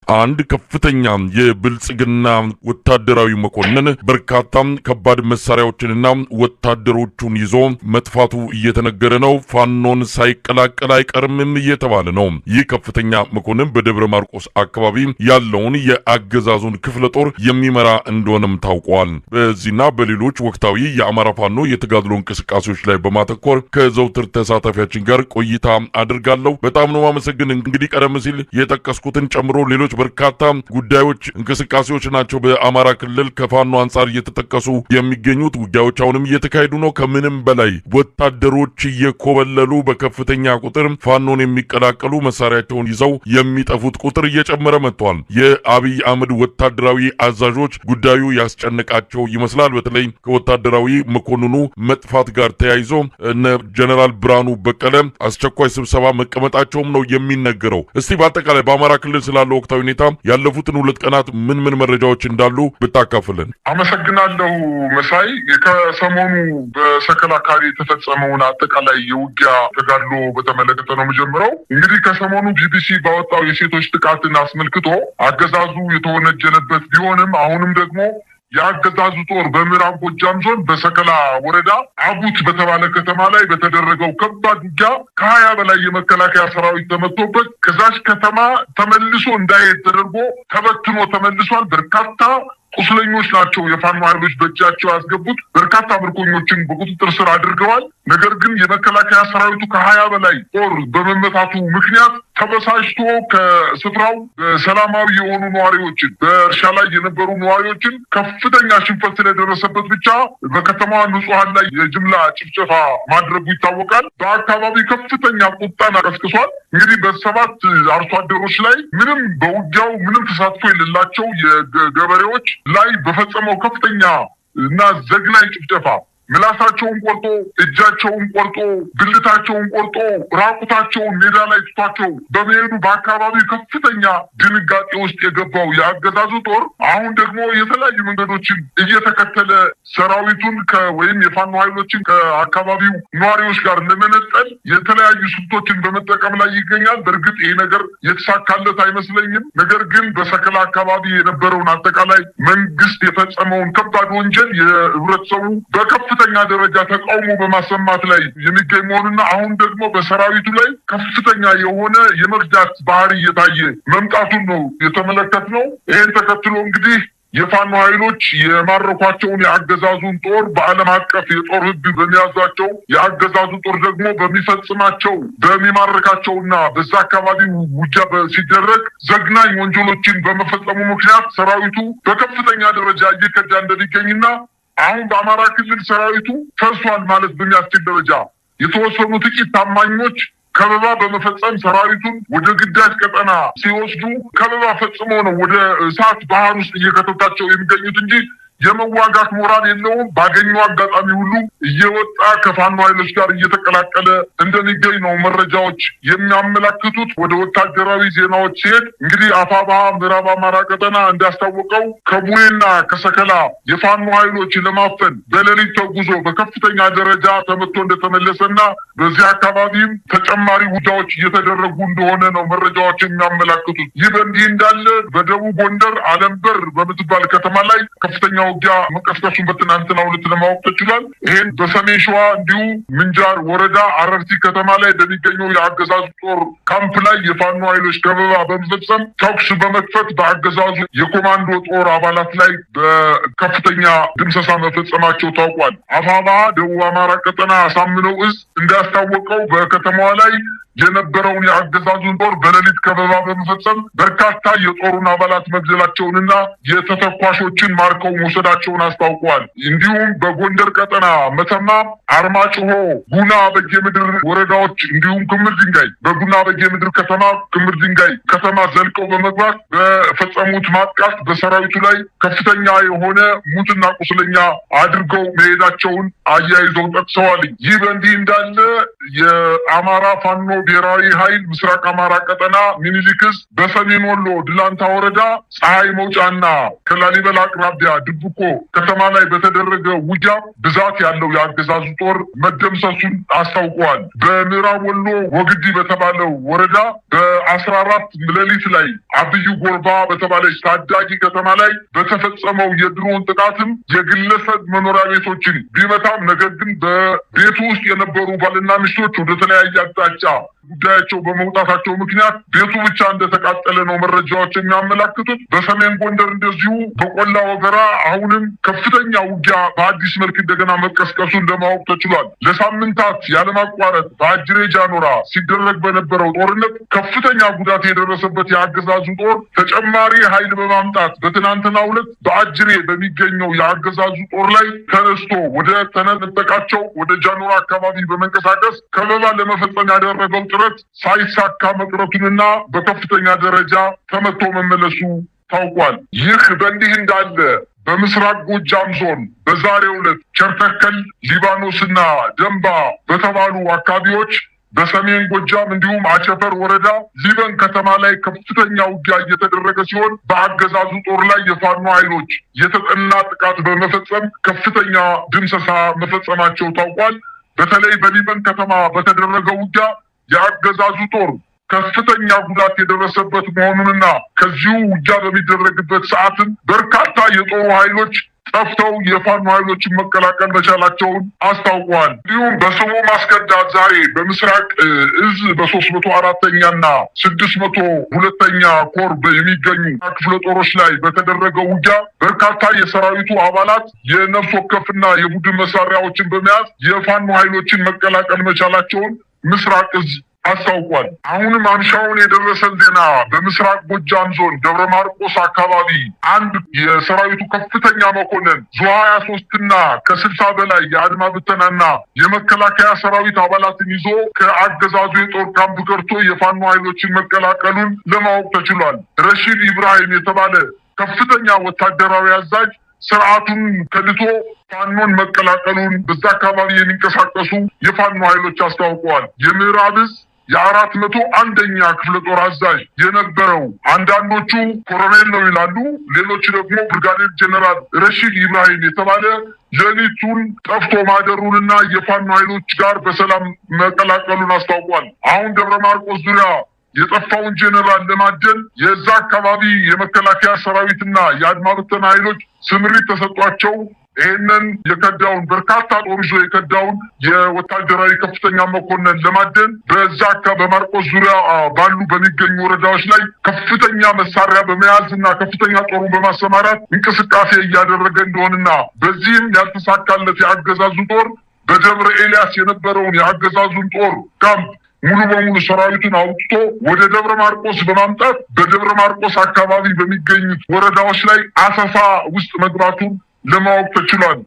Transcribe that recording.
አንድ ከፍተኛ የብልጽግና ወታደራዊ መኮንን በርካታ ከባድ መሳሪያዎችንና ወታደሮቹን ይዞ መጥፋቱ እየተነገረ ነው። ፋኖን ሳይቀላቀል አይቀርምም እየተባለ ነው። ይህ ከፍተኛ መኮንን በደብረ ማርቆስ አካባቢ ያለውን የአገዛዙን ክፍለ ጦር የሚመራ እንደሆነም ታውቋል። በዚህና በሌሎች ወቅታዊ የአማራ ፋኖ የተጋድሎ እንቅስቃሴዎች ላይ በማተኮር ከዘውትር ተሳታፊያችን ጋር ቆይታ አድርጋለሁ። በጣም ነው ማመሰግን። እንግዲህ ቀደም ሲል የጠቀስኩትን ጨምሮ ሌሎች በርካታ ጉዳዮች እንቅስቃሴዎች ናቸው በአማራ ክልል ከፋኖ አንጻር እየተጠቀሱ የሚገኙት። ውጊያዎች አሁንም እየተካሄዱ ነው። ከምንም በላይ ወታደሮች እየኮበለሉ በከፍተኛ ቁጥር ፋኖን የሚቀላቀሉ መሳሪያቸውን ይዘው የሚጠፉት ቁጥር እየጨመረ መጥቷል። የአብይ አህመድ ወታደራዊ አዛዦች ጉዳዩ ያስጨነቃቸው ይመስላል። በተለይ ከወታደራዊ መኮንኑ መጥፋት ጋር ተያይዞ እነ ጀነራል ብርሃኑ በቀለ አስቸኳይ ስብሰባ መቀመጣቸውም ነው የሚነገረው። እስቲ በአጠቃላይ በአማራ ክልል ስላለው ወቅታዊ ሁኔታ ያለፉትን 2 ቀናት ምን መረጃዎች እንዳሉ ብታካፍልን። አመሰግናለሁ መሳይ። ከሰሞኑ በሰከላ አካባቢ የተፈጸመውን አጠቃላይ የውጊያ ተጋድሎ በተመለከተ ነው የምጀምረው። እንግዲህ ከሰሞኑ ቢቢሲ ባወጣው የሴቶች ጥቃትን አስመልክቶ አገዛዙ የተወነጀለበት ቢሆንም አሁንም ደግሞ የአገዛዙ ጦር በምዕራብ ጎጃም ዞን በሰከላ ወረዳ አቡት በተባለ ከተማ ላይ በተደረገው ከባድ ውጊያ ከ20 በላይ የመከላከያ ሰራዊት ተመቶበት ከዛች ከተማ ተመልሶ እንዳይሄድ ተደርጎ ተበትኖ ተመልሷል። በርካታ ቁስለኞች ናቸው የፋኖ ኃይሎች በእጃቸው ያስገቡት። በርካታ ምርኮኞችን በቁጥጥር ስር አድርገዋል። ነገር ግን የመከላከያ ሰራዊቱ ከ20 በላይ ጦር በመመታቱ ምክንያት ተበሳጭቶ ከስፍራው ሰላማዊ የሆኑ ነዋሪዎችን በእርሻ ላይ የነበሩ ነዋሪዎችን ከፍተኛ ሽንፈት ስለደረሰበት ብቻ በከተማዋ ንጹሃን ላይ የጅምላ ጭፍጨፋ ማድረጉ ይታወቃል። በአካባቢ ከፍተኛ ቁጣን አቀስቅሷል። እንግዲህ በ7 አርሶ አደሮች ላይ በውጊያው ምንም ተሳትፎ የሌላቸው የገበሬዎች ላይ በፈጸመው ከፍተኛ እና ዘግናኝ ጭፍጨፋ ምላሳቸውን ቆርጦ እጃቸውን ቆርጦ ብልታቸውን ቆርጦ ራቁታቸውን ሜዳ ላይ ትቷቸው በመሄዱ በአካባቢ ከፍተኛ ድንጋጤ ውስጥ የገባው የአገዛዙ ጦር አሁን ደግሞ የተለያዩ መንገዶችን እየተከተለ ሰራዊቱን ወይም የፋኖ ኃይሎችን ከአካባቢው ነዋሪዎች ጋር ለመነጠል የተለያዩ ስልቶችን በመጠቀም ላይ ይገኛል። በእርግጥ ይሄ ነገር የተሳካለት አይመስለኝም። ነገር ግን በሰከላ አካባቢ የነበረውን አጠቃላይ መንግስት የፈጸመውን ከባድ ወንጀል የህብረተሰቡ በከፍተኛ ደረጃ ተቃውሞ በማሰማት ላይ የሚገኝ መሆኑና አሁን ደግሞ በሰራዊቱ ላይ ከፍተኛ የሆነ የመርዳት ባህሪ እየታየ መምጣቱን ነው የተመለከትነው። ይህን ተከትሎ እንግዲህ የፋኖ ኃይሎች የማረኳቸውን የአገዛዙን ጦር በዓለም አቀፍ የጦር ሕግ በሚያዛቸው የአገዛዙ ጦር ደግሞ በሚፈጽማቸው በሚማረካቸውና በዛ አካባቢ ውጊያ ሲደረግ ዘግናኝ ወንጀሎችን በመፈጸሙ ምክንያት ሰራዊቱ በከፍተኛ ደረጃ እየከዳ እንደሚገኝና አሁን በአማራ ክልል ሰራዊቱ ፈርሷል ማለት በሚያስችል ደረጃ የተወሰኑ ጥቂት ታማኞች ከበባ በመፈጸም ሰራዊቱን ወደ ግዳጅ ቀጠና ሲወስዱ ከበባ ፈጽሞ ነው ወደ እሳት ባህር ውስጥ እየከተታቸው የሚገኙት እንጂ የመዋጋት ሞራል የለውም። ባገኘው አጋጣሚ ሁሉ እየወጣ ከፋኖ ኃይሎች ጋር እየተቀላቀለ እንደሚገኝ ነው መረጃዎች የሚያመላክቱት። ወደ ወታደራዊ ዜናዎች ሲሄድ እንግዲህ አፋባሃ ምዕራብ አማራ ቀጠና እንዳስታወቀው ከቡሬና ከሰከላ የፋኖ ኃይሎች ለማፈን በሌሊት ተጉዞ በከፍተኛ ደረጃ ተመቶ እንደተመለሰና በዚህ አካባቢም ተጨማሪ ውጊያዎች እየተደረጉ እንደሆነ ነው መረጃዎች የሚያመላክቱት። ይህ በእንዲህ እንዳለ በደቡብ ጎንደር አለምበር በምትባል ከተማ ላይ ከፍተኛ ውጊያ መቀስቀሱን በትናንትናው ዕለት ለማወቅ ተችሏል። ይሄን በሰሜን ሸዋ እንዲሁ ምንጃር ወረዳ አረርቲ ከተማ ላይ በሚገኘው የአገዛዙ ጦር ካምፕ ላይ የፋኖ ኃይሎች ከበባ በመፈጸም ተኩስ በመክፈት በአገዛዙ የኮማንዶ ጦር አባላት ላይ በከፍተኛ ድምሰሳ መፈጸማቸው ታውቋል። አፋባሃ ደቡብ አማራ ቀጠና አሳምነው እዝ እንዳስታወቀው በከተማዋ ላይ የነበረውን የአገዛዙን ጦር በሌሊት ከበባ በመፈጸም በርካታ የጦሩን አባላት መግደላቸውንና የተተኳሾችን ማርከው መውሰዳቸውን አስታውቀዋል። እንዲሁም በጎንደር ቀጠና መተማ፣ አርማጭሆ፣ ጉና በጌምድር ወረዳዎች እንዲሁም ክምር ድንጋይ በጉና በጌምድር ከተማ ክምር ድንጋይ ከተማ ዘልቀው በመግባት በፈጸሙት ማጥቃት በሰራዊቱ ላይ ከፍተኛ የሆነ ሙትና ቁስለኛ አድርገው መሄዳቸውን አያይዘው ጠቅሰዋል። ይህ በእንዲህ እንዳለ የአማራ ፋኖ ብሔራዊ ኃይል ምስራቅ አማራ ቀጠና ሚኒሊክ ዕዝ በሰሜን ወሎ ድላንታ ወረዳ ፀሐይ መውጫና ከላሊበላ አቅራቢያ ድቡ ቡኮ ከተማ ላይ በተደረገ ውጊያ ብዛት ያለው የአገዛዙ ጦር መደምሰሱን አስታውቀዋል። በምዕራብ ወሎ ወግዲ በተባለው ወረዳ በ14 ሌሊት ላይ አብዩ ጎርባ በተባለች ታዳጊ ከተማ ላይ በተፈጸመው የድሮን ጥቃትም የግለሰብ መኖሪያ ቤቶችን ቢመታም ነገር ግን በቤቱ ውስጥ የነበሩ ባልና ሚስቶች ወደ ተለያየ አቅጣጫ ጉዳያቸው በመውጣታቸው ምክንያት ቤቱ ብቻ እንደተቃጠለ ነው መረጃዎች የሚያመላክቱት። በሰሜን ጎንደር እንደዚሁ በቆላ ወገራ አሁንም ከፍተኛ ውጊያ በአዲስ መልክ እንደገና መቀስቀሱን ለማወቅ ተችሏል። ለሳምንታት ያለማቋረጥ በአጅሬ ጃኖራ ሲደረግ በነበረው ጦርነት ከፍተኛ ጉዳት የደረሰበት የአገዛዙ ጦር ተጨማሪ ኃይል በማምጣት በትናንትናው ዕለት በአጅሬ በሚገኘው የአገዛዙ ጦር ላይ ተነስቶ ወደ ተነጠቃቸው ወደ ጃኖራ አካባቢ በመንቀሳቀስ ከበባ ለመፈጸም ያደረገው ጥረት ሳይሳካ መቅረቱንና በከፍተኛ ደረጃ ተመቶ መመለሱ ታውቋል። ይህ በእንዲህ እንዳለ በምስራቅ ጎጃም ዞን በዛሬው ዕለት ቸርተከል፣ ሊባኖስና ደንባ በተባሉ አካባቢዎች በሰሜን ጎጃም እንዲሁም አቸፈር ወረዳ ሊበን ከተማ ላይ ከፍተኛ ውጊያ እየተደረገ ሲሆን በአገዛዙ ጦር ላይ የፋኖ ኃይሎች የተጠና ጥቃት በመፈጸም ከፍተኛ ድምሰሳ መፈጸማቸው ታውቋል። በተለይ በሊበን ከተማ በተደረገው ውጊያ የአገዛዙ ጦር ከፍተኛ ጉዳት የደረሰበት መሆኑንና ከዚሁ ውጊያ በሚደረግበት ሰዓትም በርካታ የጦሩ ኃይሎች ጠፍተው የፋኖ ኃይሎችን መቀላቀል መቻላቸውን አስታውቀዋል። እንዲሁም በስሙ ማስከዳት ዛሬ በምስራቅ እዝ በ304ኛና 602ኛ ኮር የሚገኙ ክፍለ ጦሮች ላይ በተደረገው ውጊያ በርካታ የሰራዊቱ አባላት የነፍስ ወከፍና የቡድን መሳሪያዎችን በመያዝ የፋኖ ኃይሎችን መቀላቀል መቻላቸውን ምስራቅ እዝ አስታውቋል። አሁንም ማምሻውን የደረሰን ዜና በምስራቅ ጎጃም ዞን ደብረ ማርቆስ አካባቢ አንድ የሰራዊቱ ከፍተኛ መኮንን ዙ 23ና ከ60 በላይ የአድማ ብተናና የመከላከያ ሰራዊት አባላትን ይዞ ከአገዛዙ የጦር ካምፕ ገብቶ የፋኖ ኃይሎችን መቀላቀሉን ለማወቅ ተችሏል። ረሺድ ኢብራሂም የተባለ ከፍተኛ ወታደራዊ አዛዥ ስርዓቱን ከድቶ ፋኖን መቀላቀሉን በዛ አካባቢ የሚንቀሳቀሱ የፋኖ ኃይሎች አስታውቀዋል። የምዕራብ ዕዝ የ401ኛ ክፍለ ጦር አዛዥ የነበረው አንዳንዶቹ ኮሎኔል ነው ይላሉ፣ ሌሎች ደግሞ ብርጋዴር ጀነራል ረሺድ ኢብራሂም የተባለ ሌሊቱን ጠፍቶ ማደሩንና የፋኖ ኃይሎች ጋር በሰላም መቀላቀሉን አስታውቋል። አሁን ደብረ ማርቆስ ዙሪያ የጠፋውን ጄኔራል ለማደን የዛ አካባቢ የመከላከያ ሰራዊትና የአድማ ብተና ኃይሎች ስምሪት ተሰጧቸው ይህንን የከዳውን በርካታ ጦር ይዞ የከዳውን የወታደራዊ ከፍተኛ መኮንን ለማደን በዛ በማርቆስ ዙሪያ ባሉ በሚገኙ ወረዳዎች ላይ ከፍተኛ መሳሪያ በመያዝ እና ከፍተኛ ጦሩን በማሰማራት እንቅስቃሴ እያደረገ እንደሆነና በዚህም ያልተሳካለት የአገዛዙ ጦር በደብረ ኤልያስ የነበረውን የአገዛዙን ጦር ካምፕ ሙሉ በሙሉ ሰራዊቱን አውጥቶ ወደ ደብረ ማርቆስ በማምጣት በደብረ ማርቆስ አካባቢ በሚገኙት ወረዳዎች ላይ አሰሳ ውስጥ መግባቱን ለማወቅ ተችሏል።